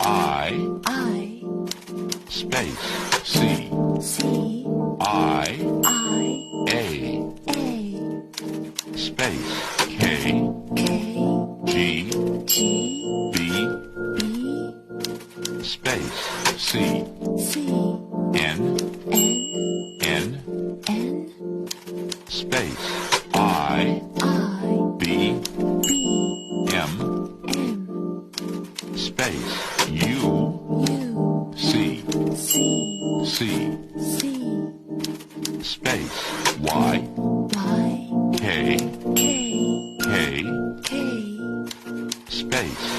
I, space, C, I, A, space, K, G, B, space, C, N, space, I, B, M, space, U, C, space, Y, K, space,